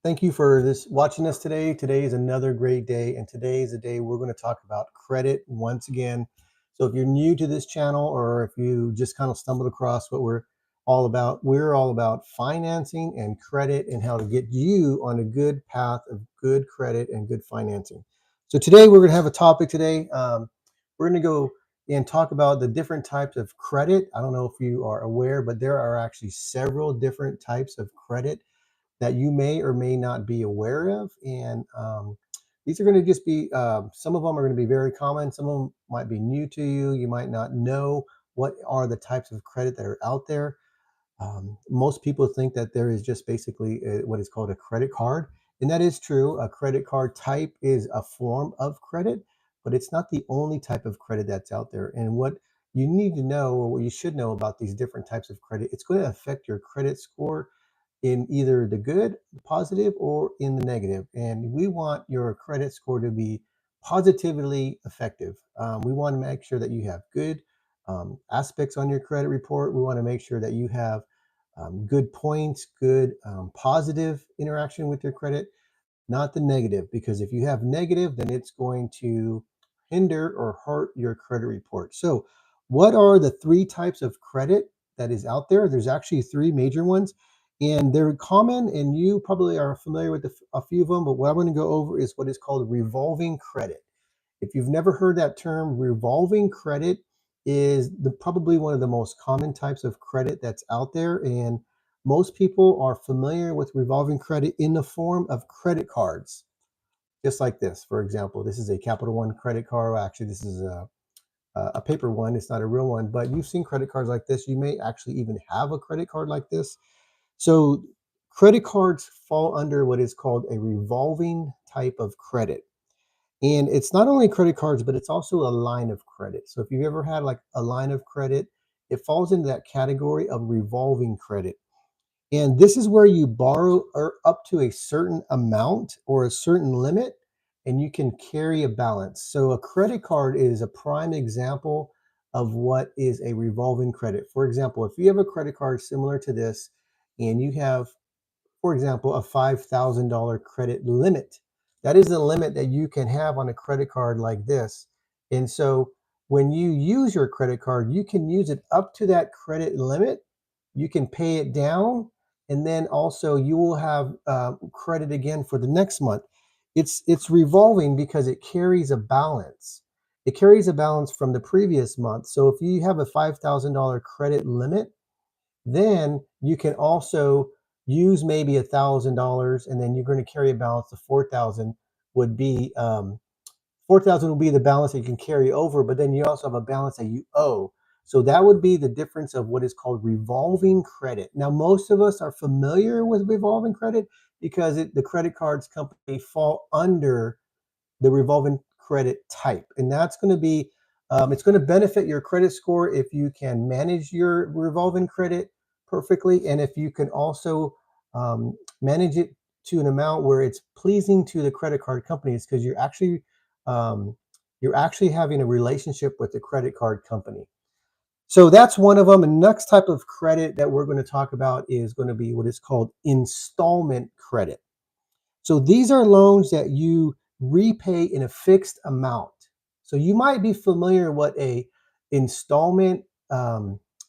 Thank you for watching us today. Today is another great day, and today is the day we're going to talk about credit once again. So if you're new to this channel, or if you just kind of stumbled across what we're all about financing and credit and how to get you on a good path of good credit and good financing. So today we're going to have a topic today. We're going to go and talk about the different types of credit. I don't know if you are aware, but there are actually several different types of credit that you may or may not be aware of. And these are going to just be, some of them are going to be very common. Some of them might be new to you. You might not know what are the types of credit that are out there. Most people think that there is just basically what is called a credit card. And that is true. A credit card type is a form of credit, but it's not the only type of credit that's out there. And what you need to know, or what you should know about these different types of credit, it's going to affect your credit score in either the good, the positive, or in the negative. And we want your credit score to be positively effective. We want to make sure that you have good aspects on your credit report. We want to make sure that you have good points, good positive interaction with your credit, not the negative, because if you have negative, then it's going to hinder or hurt your credit report. So, what are the three types of credit that is out there? There's actually three major ones, and they're common, and you probably are familiar with a few of them. But what I'm going to go over is what is called revolving credit. If you've never heard that term, revolving credit is probably one of the most common types of credit that's out there. And most people are familiar with revolving credit in the form of credit cards, just like this. For example, this is a Capital One credit card. Well, actually, this is a paper one. It's not a real one, but you've seen credit cards like this. You may actually even have a credit card like this. So credit cards fall under what is called a revolving type of credit. And it's not only credit cards, but it's also a line of credit. So if you've ever had like a line of credit, it falls into that category of revolving credit. And this is where you borrow or up to a certain amount or a certain limit, and you can carry a balance. So a credit card is a prime example of what is a revolving credit. For example, if you have a credit card similar to this, and you have, for example, a $5,000 credit limit. That is the limit that you can have on a credit card like this. And so when you use your credit card, you can use it up to that credit limit. You can pay it down, and then also you will have credit again for the next month. It's revolving because it carries a balance. It carries a balance from the previous month. So if you have a $5,000 credit limit, then you can also use maybe $1,000, and then you're going to carry a balance of 4,000. Would be 4,000 will be the balance that you can carry over, but then you also have a balance that you owe. So that would be the difference of what is called revolving credit. Now, most of us are familiar with revolving credit because the credit cards company fall under the revolving credit type. And that's going to be, it's going to benefit your credit score if you can manage your revolving credit perfectly. And if you can also manage it to an amount where it's pleasing to the credit card companies, because you're actually having a relationship with the credit card company. So that's one of them. And the next type of credit that we're going to talk about is going to be what is called installment credit. So these are loans that you repay in a fixed amount. So you might be familiar what a installment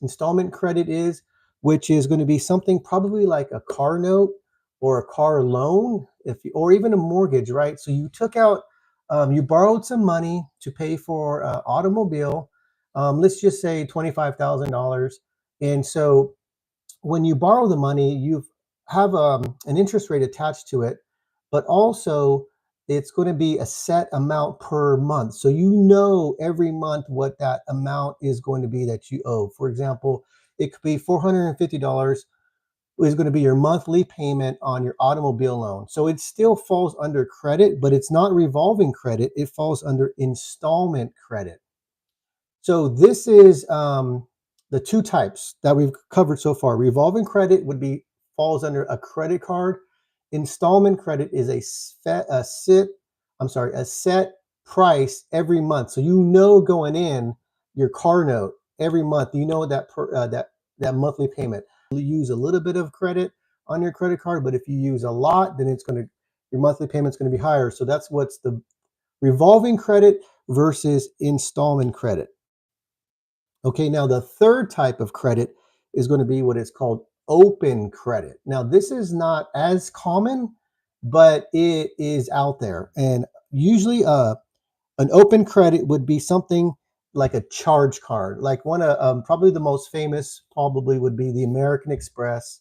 installment credit is, which is going to be something probably like a car note or a car loan, or even a mortgage, right? So you took out, you borrowed some money to pay for an automobile. Let's just say $25,000, and so when you borrow the money, you have an interest rate attached to it, but also it's going to be a set amount per month. So you know every month what that amount is going to be that you owe. For example, it could be $450 is going to be your monthly payment on your automobile loan. So it still falls under credit, but it's not revolving credit. It falls under installment credit. So this is the two types that we've covered so far. Revolving credit falls under a credit card. Installment credit is a set price every month. So you know going in your car note every month, you know that that monthly payment. You use a little bit of credit, on your credit card, but if you use a lot, then your monthly payment's going to be higher. So that's what's the revolving credit versus installment credit. Okay, now the third type of credit is going to be what is called open credit. Now, this is not as common, but it is out there. And usually, an open credit would be something like a charge card, like probably the most famous, probably would be the American Express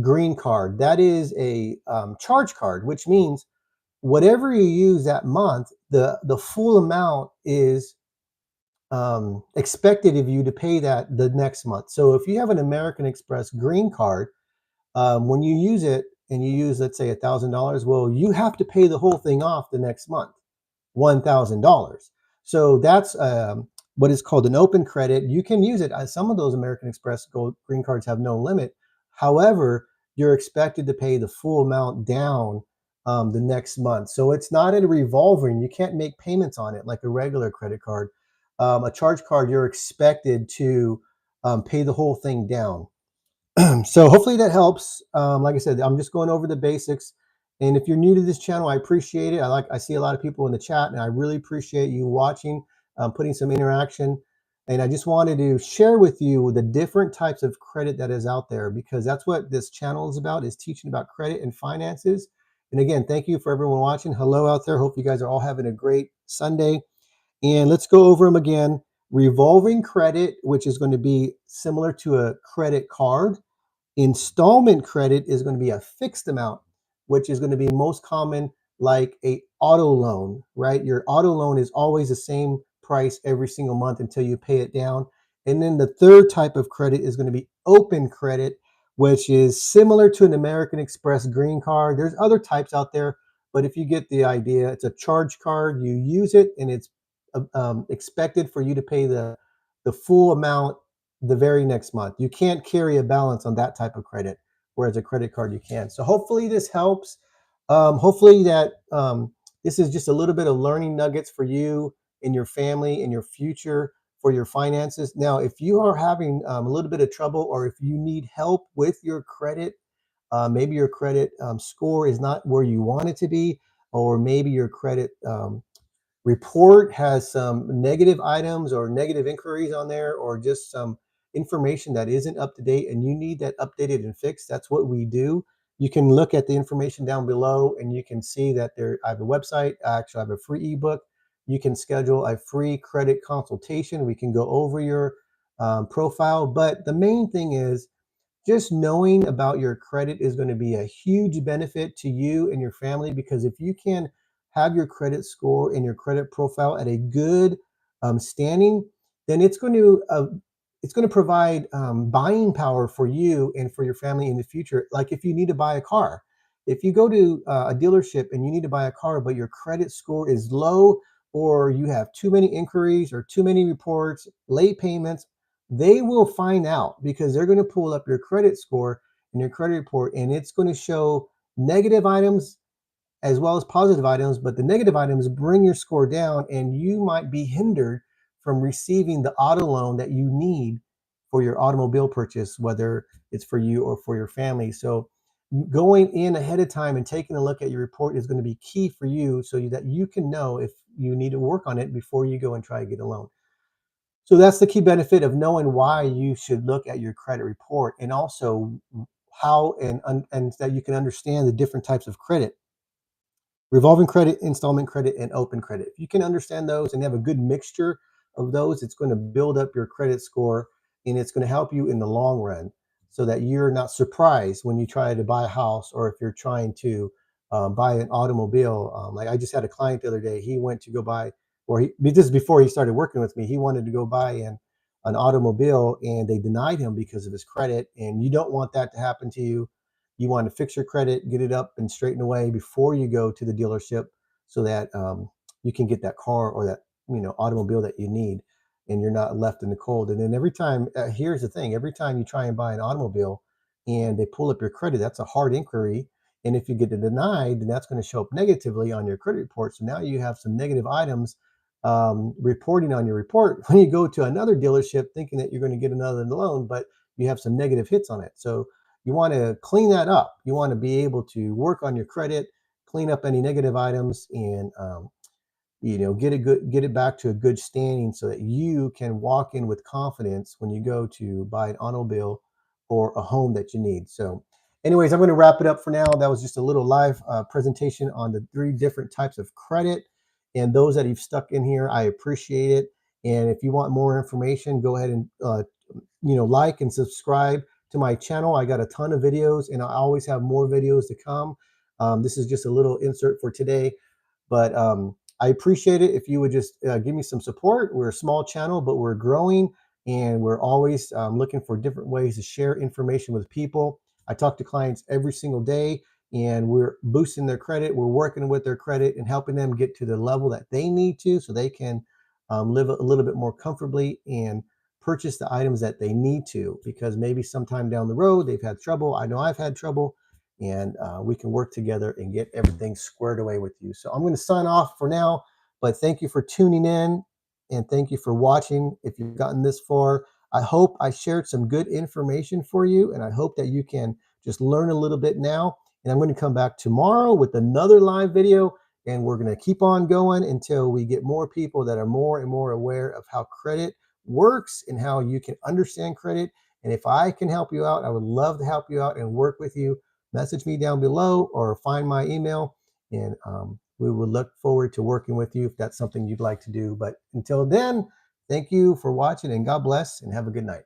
Green Card. That is a charge card, which means whatever you use that month, the full amount is expected of you to pay that the next month. So if you have an American Express Green Card, when you use it and you use, let's say, $1,000, well, you have to pay the whole thing off the next month, $1,000. So that's what is called an open credit. You can use it. Some of those American Express Gold Green Cards have no limit. However, you're expected to pay the full amount down the next month. So it's not a revolving. You can't make payments on it like a regular credit card. A charge card, you're expected to pay the whole thing down. So hopefully that helps. Like I said, I'm just going over the basics. And if you're new to this channel, I appreciate it. I see a lot of people in the chat, and I really appreciate you watching, putting some interaction. And I just wanted to share with you the different types of credit that is out there, because that's what this channel is about, is teaching about credit and finances. And again, thank you for everyone watching. Hello out there. Hope you guys are all having a great Sunday. And let's go over them again. Revolving credit, which is going to be similar to a credit card. Installment credit is going to be a fixed amount, which is going to be most common like a auto loan, right? Your auto loan is always the same price every single month until you pay it down. And then the third type of credit is going to be open credit, which is similar to an American Express Green Card. There's other types out there, but if you get the idea, it's a charge card. You use it, and it's expected for you to pay the full amount the very next month. You can't carry a balance on that type of credit, whereas a credit card you can. So hopefully this helps. Hopefully that this is just a little bit of learning nuggets for you and your family and your future for your finances. Now, if you are having a little bit of trouble, or if you need help with your credit, maybe your credit score is not where you want it to be, or maybe your credit report has some negative items or negative inquiries on there, or just some information that isn't up to date and you need that updated and fixed, that's what we do. You can look at the information down below, and you can see that I have a website. Actually, I have a free ebook. You can schedule a free credit consultation. We can go over your profile. But the main thing is, just knowing about your credit is going to be a huge benefit to you and your family, because if you can have your credit score and your credit profile at a good standing, then it's going to provide buying power for you and for your family in the future. Like if you need to buy a car, if you go to a dealership and you need to buy a car, but your credit score is low, or you have too many inquiries or too many reports, late payments, they will find out, because they're going to pull up your credit score and your credit report, and it's going to show negative items as well as positive items. But the negative items bring your score down, and you might be hindered from receiving the auto loan that you need for your automobile purchase, whether it's for you or for your family. So going in ahead of time and taking a look at your report is going to be key for you, so that you can know if you need to work on it before you go and try to get a loan. So that's the key benefit of knowing why you should look at your credit report, and also how and that you can understand the different types of credit: revolving credit, installment credit, and open credit. If you can understand those and have a good mixture of those, it's going to build up your credit score, and it's going to help you in the long run, so that you're not surprised when you try to buy a house, or if you're trying to buy an automobile. Like I just had a client the other day. He went to go buy, this is before he started working with me. He wanted to go buy an automobile, and they denied him because of his credit. And you don't want that to happen to you. You want to fix your credit, get it up and straighten away before you go to the dealership, so that you can get that car or that automobile that you need, and you're not left in the cold. And then every time, here's the thing: every time you try and buy an automobile and they pull up your credit, that's a hard inquiry. And if you get it denied, then that's going to show up negatively on your credit report. So now you have some negative items reporting on your report when you go to another dealership, thinking that you're going to get another loan, but you have some negative hits on it. So you want to clean that up. You want to be able to work on your credit, clean up any negative items, and get it back to a good standing so that you can walk in with confidence when you go to buy an automobile or a home that you need. So anyways, I'm going to wrap it up for now. That was just a little live presentation on the 3 different types of credit, and those that you've stuck in here, I appreciate it. And if you want more information, go ahead and like and subscribe to my channel. I got a ton of videos, and I always have more videos to come. This is just a little insert for today, but I appreciate it if you would just give me some support. We're a small channel, but we're growing, and we're always looking for different ways to share information with people. I talk to clients every single day, and we're boosting their credit. We're working with their credit and helping them get to the level that they need to so they can live a little bit more comfortably and purchase the items that they need to, because maybe sometime down the road they've had trouble. I know I've had trouble, and we can work together and get everything squared away with you. So I'm going to sign off for now, but thank you for tuning in, and thank you for watching. If you've gotten this far, I hope I shared some good information for you, and I hope that you can just learn a little bit now. And I'm going to come back tomorrow with another live video, and we're going to keep on going until we get more people that are more and more aware of how credit works and how you can understand credit. And if I can help you out, I would love to help you out and work with you. Message me down below or find my email, and we would look forward to working with you if that's something you'd like to do. But until then, thank you for watching, and God bless, and have a good night.